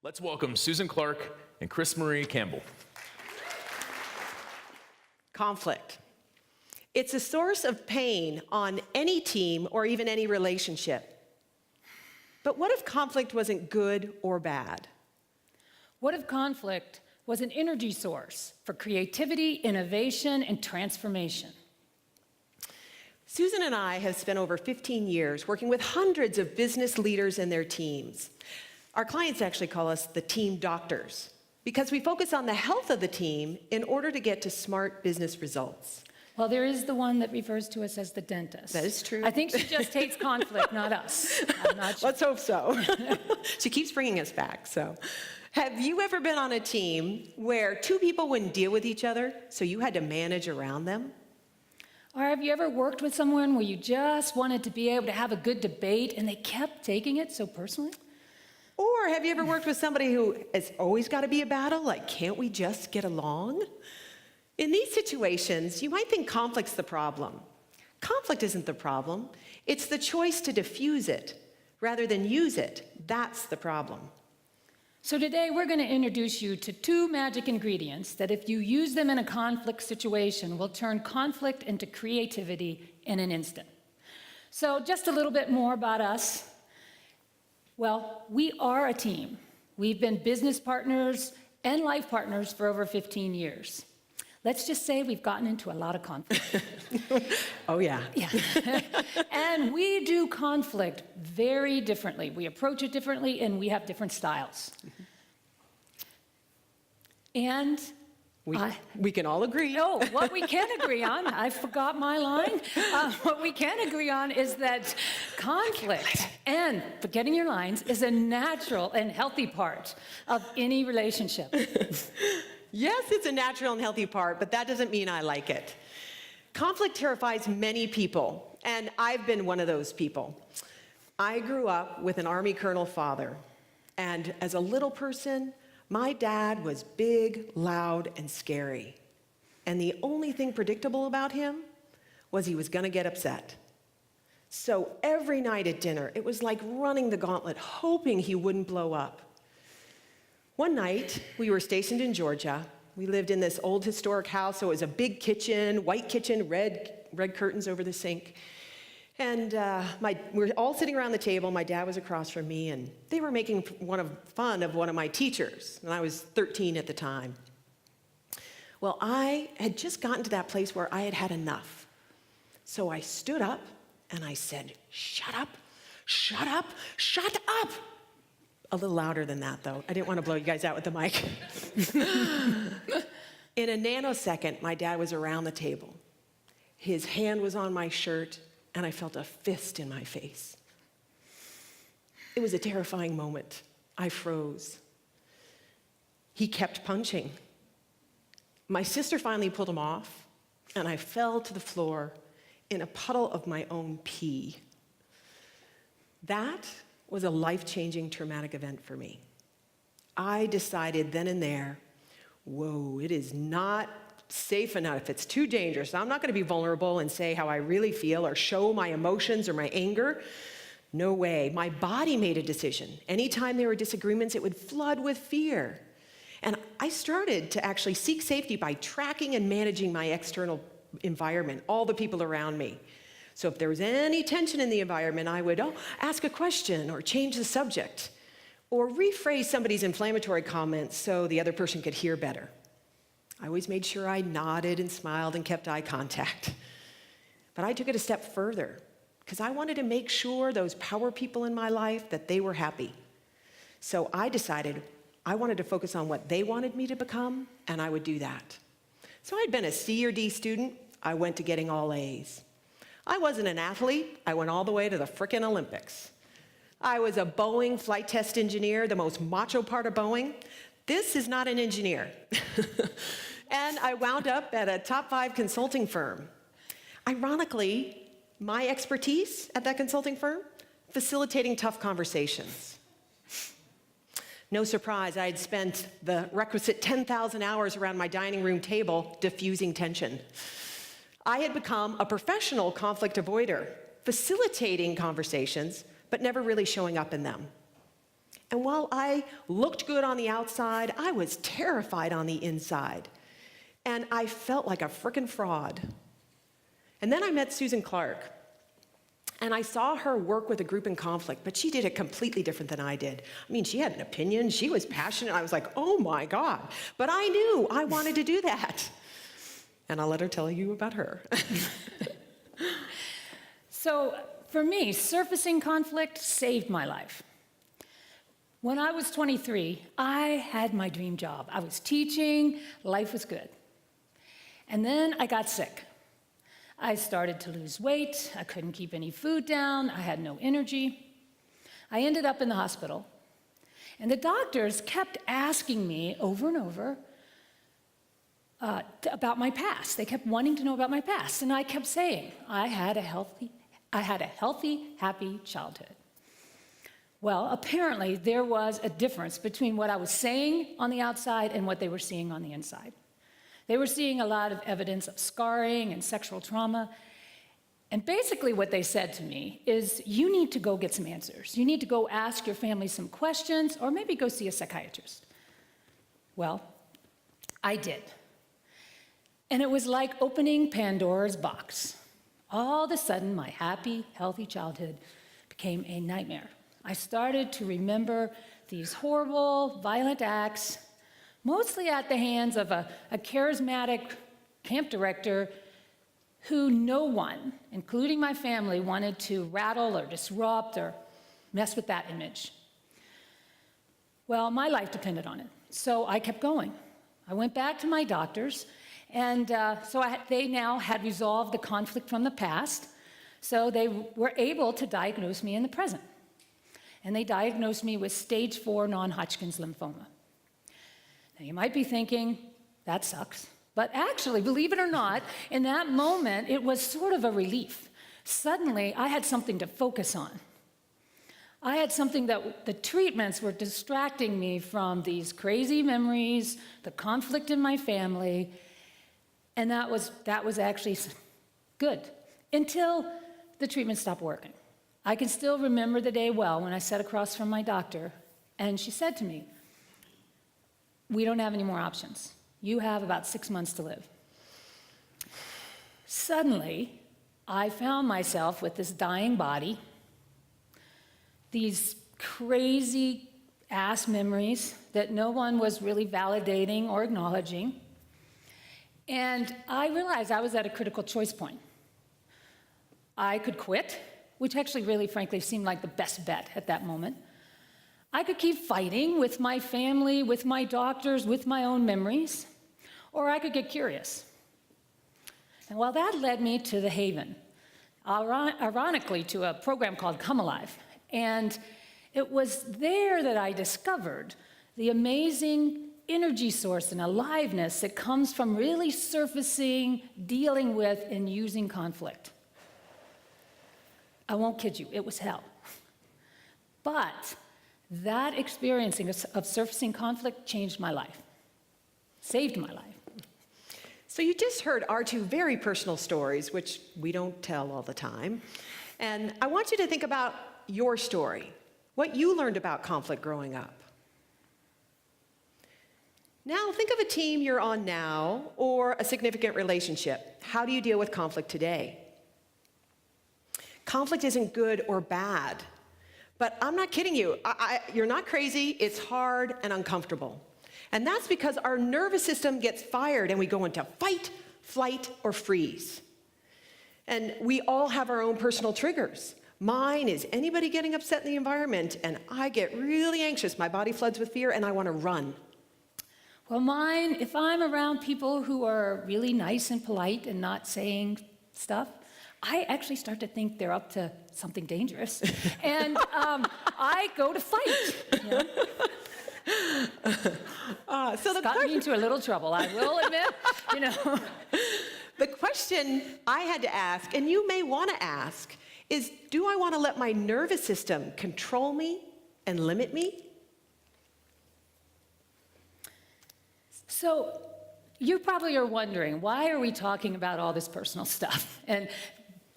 Let's welcome Susan Clarke and CrisMarie Campbell. Conflict. It's a source of pain on any team or even any relationship. But what if conflict wasn't good or bad? What if conflict was an energy source for creativity, innovation, and transformation? Susan and I have spent over 15 years working with hundreds of business leaders and their teams. Our clients actually call us the team doctors because we focus on the health of the team in order to get to smart business results. Well, there is the one that refers to us as the dentist. That is true. I think she just hates conflict, not us. I'm not sure. Let's hope so. She keeps bringing us back, so. Have you ever been on a team where two people wouldn't deal with each other, so you had to manage around them? Or have you ever worked with someone where you just wanted to be able to have a good debate and they kept taking it so personally? Or have you ever worked with somebody who has always got to be a battle, like can't we just get along? In these situations, you might think conflict's the problem. Conflict isn't the problem. It's the choice to diffuse it rather than use it. That's the problem. So today we're going to introduce you to two magic ingredients that if you use them in a conflict situation will turn conflict into creativity in an instant. So just a little bit more about us. Well, we are a team. We've been business partners and life partners for over 15 years. Let's just say we've gotten into a lot of conflict. Oh, yeah. Yeah. And we do conflict very differently. We approach it differently, and we have different styles. And we can all agree. no, what we can agree on, I forgot my line. What we can agree on is that conflict and forgetting your lines is a natural and healthy part of any relationship. Yes, it's a natural and healthy part, but that doesn't mean I like it. Conflict terrifies many people, and I've been one of those people. I grew up with an Army colonel father, and as a little person, my dad was big, loud, and scary. And the only thing predictable about him was he was gonna get upset. So every night at dinner, it was like running the gauntlet, hoping he wouldn't blow up. One night, we were stationed in Georgia. We lived in this old historic house, so it was a big kitchen, white kitchen, red curtains over the sink. And we were all sitting around the table. My dad was across from me, and they were making fun of one of my teachers, and I was 13 at the time. Well, I had just gotten to that place where I had had enough. So I stood up, and I said, "Shut up, shut up, shut up!" A little louder than that, though. I didn't want to blow you guys out with the mic. In a nanosecond, my dad was around the table. His hand was on my shirt, and I felt a fist in my face. It was a terrifying moment. I froze. He kept punching. My sister finally pulled him off, and I fell to the floor in a puddle of my own pee. That was a life-changing traumatic event for me. I decided then and there, whoa, it is not safe enough. It's too dangerous. I'm not going to be vulnerable and say how I really feel or show my emotions or my anger. No way. My body made a decision. Anytime there were disagreements, it would flood with fear. And I started to actually seek safety by tracking and managing my external environment, all the people around me. So if there was any tension in the environment, I would ask a question or change the subject or rephrase somebody's inflammatory comments so the other person could hear better. I always made sure I nodded and smiled and kept eye contact. But I took it a step further because I wanted to make sure those power people in my life that they were happy. So I decided I wanted to focus on what they wanted me to become, and I would do that. So I'd been a C or D student. I went to getting all A's. I wasn't an athlete. I went all the way to the frickin' Olympics. I was a Boeing flight test engineer, the most macho part of Boeing. This is not an engineer. And I wound up at a top 5 consulting firm. Ironically, my expertise at that consulting firm, facilitating tough conversations. No surprise, I had spent the requisite 10,000 hours around my dining room table diffusing tension. I had become a professional conflict avoider, facilitating conversations, but never really showing up in them. And while I looked good on the outside, I was terrified on the inside. And I felt like a frickin' fraud. And then I met Susan Clarke. And I saw her work with a group in conflict, but she did it completely different than I did. I mean, she had an opinion, she was passionate. I was like, oh my God. But I knew I wanted to do that. And I'll let her tell you about her. So for me, surfacing conflict saved my life. When I was 23, I had my dream job. I was teaching, life was good. And then I got sick. I started to lose weight, I couldn't keep any food down, I had no energy. I ended up in the hospital. And the doctors kept asking me over and over about my past. They kept wanting to know about my past. And I kept saying, I had a healthy, happy childhood. Well, apparently there was a difference between what I was saying on the outside and what they were seeing on the inside. They were seeing a lot of evidence of scarring and sexual trauma. And basically what they said to me is, you need to go get some answers. You need to go ask your family some questions, or maybe go see a psychiatrist. Well, I did. And it was like opening Pandora's box. All of a sudden, my happy, healthy childhood became a nightmare. I started to remember these horrible, violent acts, mostly at the hands of a charismatic camp director who no one, including my family, wanted to rattle or disrupt or mess with that image. Well, my life depended on it, so I kept going. I went back to my doctors, and they now had resolved the conflict from the past, so they were able to diagnose me in the present. And they diagnosed me with stage 4 non-Hodgkin's lymphoma. Now, you might be thinking, that sucks. But actually, believe it or not, in that moment, it was sort of a relief. Suddenly, I had something to focus on. I had something that the treatments were distracting me from these crazy memories, the conflict in my family, and that was actually good, until the treatment stopped working. I can still remember the day well when I sat across from my doctor, and she said to me, we don't have any more options. You have about 6 months to live. Suddenly, I found myself with this dying body, these crazy ass memories that no one was really validating or acknowledging. And I realized I was at a critical choice point. I could quit, which actually really frankly seemed like the best bet at that moment. I could keep fighting with my family, with my doctors, with my own memories, or I could get curious. And while that led me to the Haven, ironically to a program called Come Alive. And it was there that I discovered the amazing energy source and aliveness that comes from really surfacing, dealing with, and using conflict. I won't kid you, it was hell. But that experiencing of surfacing conflict changed my life, saved my life. So you just heard our two very personal stories, which we don't tell all the time. And I want you to think about your story, what you learned about conflict growing up. Now think of a team you're on now or a significant relationship. How do you deal with conflict today? Conflict isn't good or bad, but I'm not kidding you. You're not crazy, it's hard and uncomfortable. And that's because our nervous system gets fired and we go into fight, flight, or freeze. And we all have our own personal triggers. Mine is anybody getting upset in the environment, and I get really anxious. My body floods with fear, and I want to run. Well, mine, if I'm around people who are really nice and polite and not saying stuff, I actually start to think they're up to something dangerous. And I go to fight. You know? So the got me into a little trouble, I will admit. You know. The question I had to ask, and you may want to ask, is do I want to let my nervous system control me and limit me? So you probably are wondering, why are we talking about all this personal stuff? And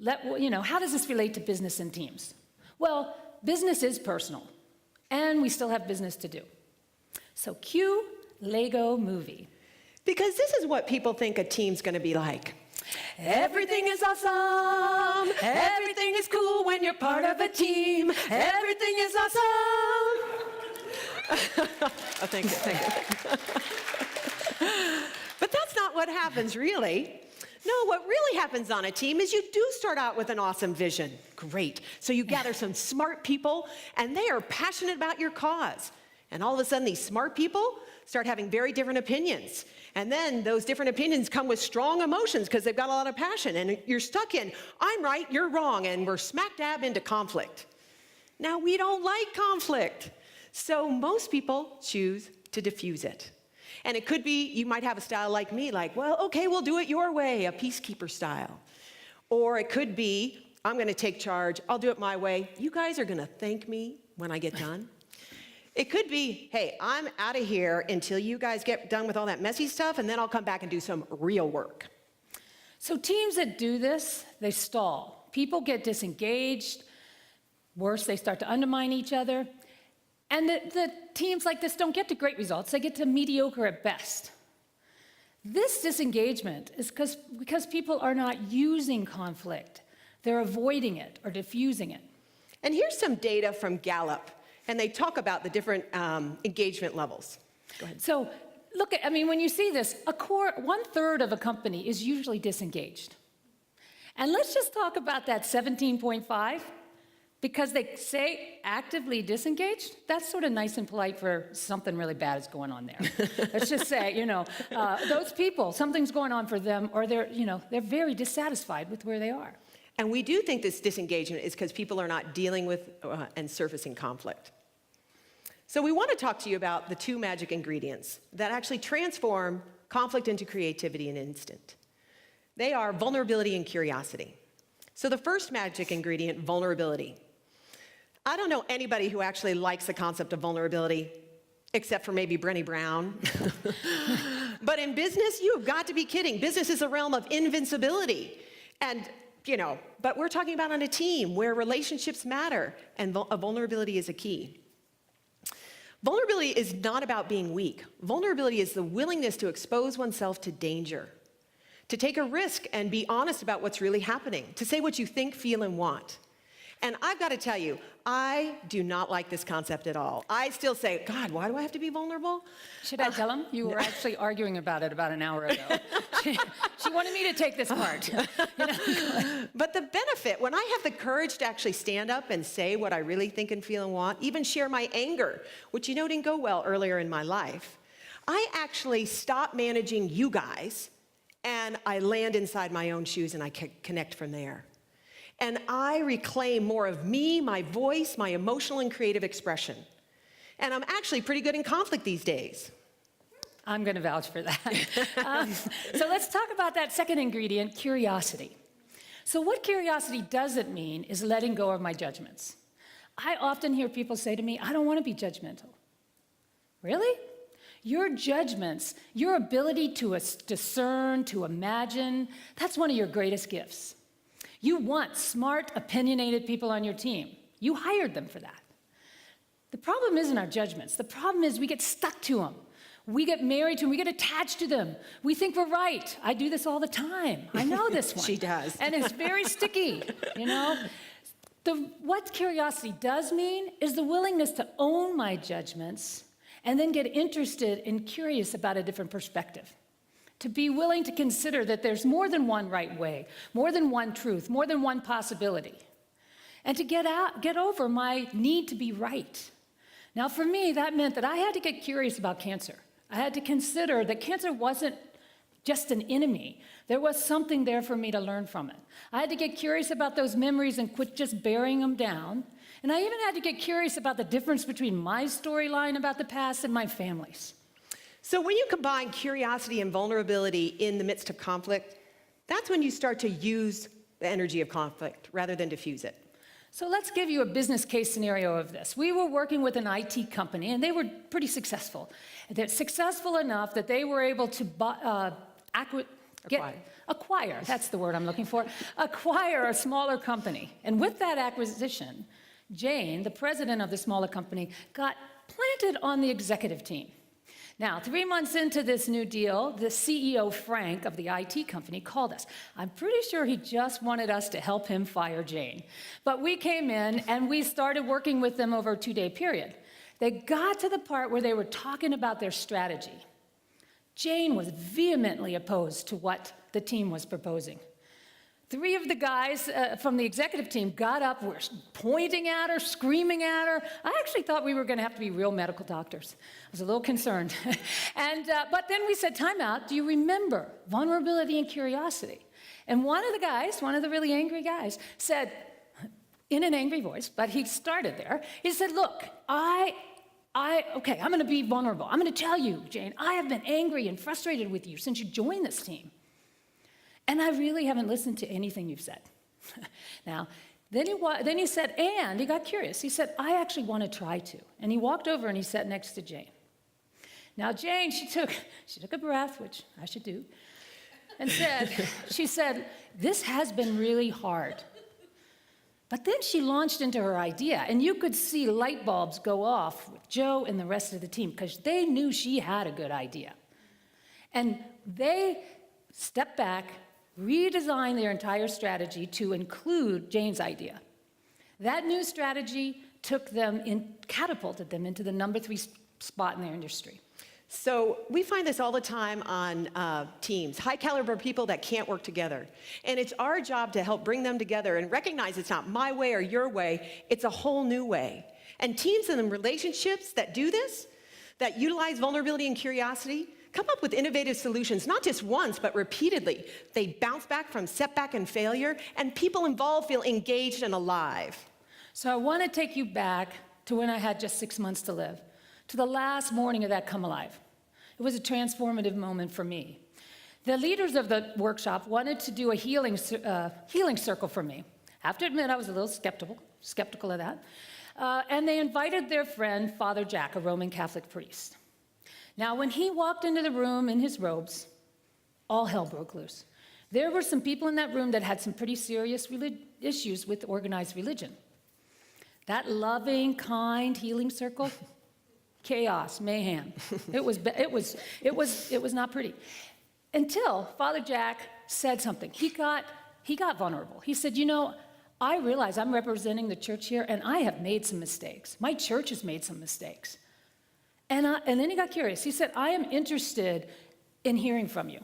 how does this relate to business and teams? Well, business is personal. And we still have business to do. So cue Lego movie. Because this is what people think a team's going to be like. Everything is awesome. Everything is cool when you're part of a team. Everything is awesome. Oh, thank you. But that's not what happens, really. No, what really happens on a team is you do start out with an awesome vision. Great. So you gather some smart people, and they are passionate about your cause. And all of a sudden, these smart people start having very different opinions. And then those different opinions come with strong emotions because they've got a lot of passion. And you're stuck in, I'm right, you're wrong, and we're smack dab into conflict. Now, we don't like conflict. So most people choose to diffuse it. And it could be, you might have a style like me, like, well, okay, we'll do it your way, a peacekeeper style. Or it could be, I'm going to take charge, I'll do it my way. You guys are going to thank me when I get done. It could be, hey, I'm out of here until you guys get done with all that messy stuff, and then I'll come back and do some real work. So teams that do this, they stall. People get disengaged. Worse, they start to undermine each other. And the teams like this don't get to great results. They get to mediocre at best. This disengagement is because people are not using conflict. They're avoiding it or diffusing it. And here's some data from Gallup, and they talk about the different engagement levels. Go ahead. So look at, when you see this, 1/3 of a company is usually disengaged. And let's just talk about that 17.5. Because they say actively disengaged, that's sort of nice and polite for something really bad is going on there. Let's just say, those people, something's going on for them, or they're very dissatisfied with where they are. And we do think this disengagement is because people are not dealing with and surfacing conflict. So we want to talk to you about the 2 magic ingredients that actually transform conflict into creativity in an instant. They are vulnerability and curiosity. So the first magic ingredient, vulnerability. I don't know anybody who actually likes the concept of vulnerability, except for maybe Brené Brown. But in business, you've got to be kidding. Business is a realm of invincibility. And, but we're talking about on a team where relationships matter, and vulnerability is a key. Vulnerability is not about being weak. Vulnerability is the willingness to expose oneself to danger, to take a risk and be honest about what's really happening, to say what you think, feel, and want. And I've got to tell you, I do not like this concept at all. I still say, God, why do I have to be vulnerable? Should I tell him? You were actually arguing about it about an hour ago. She wanted me to take this part. But the benefit, when I have the courage to actually stand up and say what I really think and feel and want, even share my anger, which didn't go well earlier in my life, I actually stop managing you guys, and I land inside my own shoes and I connect from there. And I reclaim more of me, my voice, my emotional and creative expression. And I'm actually pretty good in conflict these days. I'm going to vouch for that. So let's talk about that second ingredient, curiosity. So what curiosity doesn't mean is letting go of my judgments. I often hear people say to me, I don't want to be judgmental. Really? Your judgments, your ability to discern, to imagine, that's one of your greatest gifts. You want smart, opinionated people on your team. You hired them for that. The problem isn't our judgments. The problem is we get stuck to them. We get married to them. We get attached to them. We think we're right. I do this all the time. I know this one. She does. And it's very sticky, What curiosity does mean is the willingness to own my judgments and then get interested and curious about a different perspective. To be willing to consider that there's more than one right way, more than one truth, more than one possibility. And to get over my need to be right. Now for me, that meant that I had to get curious about cancer. I had to consider that cancer wasn't just an enemy. There was something there for me to learn from it. I had to get curious about those memories and quit just burying them down. And I even had to get curious about the difference between my storyline about the past and my family's. So when you combine curiosity and vulnerability in the midst of conflict, that's when you start to use the energy of conflict rather than diffuse it. So let's give you a business case scenario of this. We were working with an IT company, and they were pretty successful. They're successful enough that they were able to acquire, that's the word I'm looking for, acquire a smaller company. And with that acquisition Jane, the president of the smaller company, got planted on the executive team. Now, 3 months into this new deal, the CEO, Frank, of the IT company called us. I'm pretty sure he just wanted us to help him fire Jane. But we came in and we started working with them over a 2-day period. They got to the part where they were talking about their strategy. Jane was vehemently opposed to what the team was proposing. 3 of the guys from the executive team got up, were pointing at her, screaming at her. I actually thought we were going to have to be real medical doctors. I was a little concerned. But then we said, time out, do you remember vulnerability and curiosity? And one of the guys, one of the really angry guys, said, in an angry voice, but he started there, he said, look, okay, I'm going to be vulnerable. I'm going to tell you, Jane, I have been angry and frustrated with you since you joined this team. And I really haven't listened to anything you've said. Now, then he said, and he got curious. He said, I actually want to try to. And he walked over and he sat next to Jane. Now, Jane, she took a breath, which I should do, and she said, this has been really hard. But then she launched into her idea, and you could see light bulbs go off with Joe and the rest of the team because they knew she had a good idea. And they stepped back, redesigned their entire strategy to include Jane's idea. That new strategy catapulted them into the number 3 spot in their industry. So we find this all the time on teams, high caliber people that can't work together. And it's our job to help bring them together and recognize it's not my way or your way, it's a whole new way. And teams and relationships that do this, that utilize vulnerability and curiosity, come up with innovative solutions, not just once, but repeatedly. They bounce back from setback and failure, and people involved feel engaged and alive. So I want to take you back to when I had just 6 months to live, to the last morning of that Come Alive. It was a transformative moment for me. The leaders of the workshop wanted to do a healing circle for me. I have to admit, I was a little skeptical of that. And they invited their friend, Father Jack, a Roman Catholic priest. Now, when he walked into the room in his robes, all hell broke loose. There were some people in that room that had some pretty serious issues with organized religion. That loving, kind healing circle, chaos, mayhem. It was not pretty. Until Father Jack said something. He got vulnerable. He said, you know, I realize I'm representing the church here, and I have made some mistakes. My church has made some mistakes. And then he got curious. He said, I am interested in hearing from you.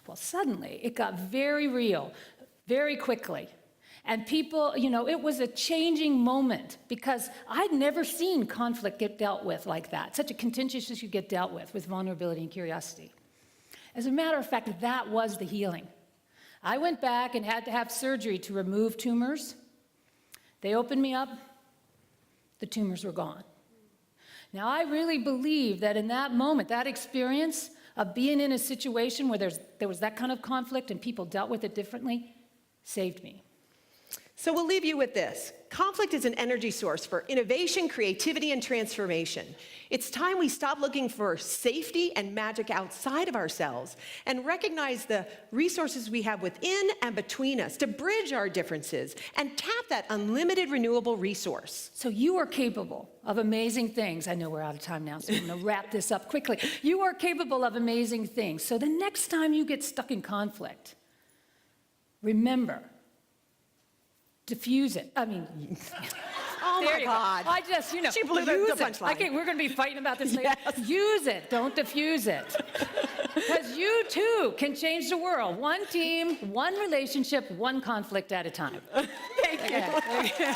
Well, suddenly, it got very real, very quickly. And people, you know, it was a changing moment because I'd never seen conflict get dealt with like that, such a contentious issue get dealt with vulnerability and curiosity. As a matter of fact, that was the healing. I went back and had to have surgery to remove tumors. They opened me up. The tumors were gone. Now, I really believe that in that moment, that experience of being in a situation where there was that kind of conflict and people dealt with it differently saved me. So we'll leave you with this. Conflict is an energy source for innovation, creativity, and transformation. It's time we stop looking for safety and magic outside of ourselves and recognize the resources we have within and between us to bridge our differences and tap that unlimited renewable resource. So you are capable of amazing things. I know we're out of time now, so I'm going to wrap this up quickly. You are capable of amazing things. So the next time you get stuck in conflict, remember, diffuse it. I mean, oh my God. I just, she blew the punchline. Okay, we're going to be fighting about this later. Yes. Use it, don't diffuse it. Because you too can change the world. One team, one relationship, one conflict at a time. Thank you.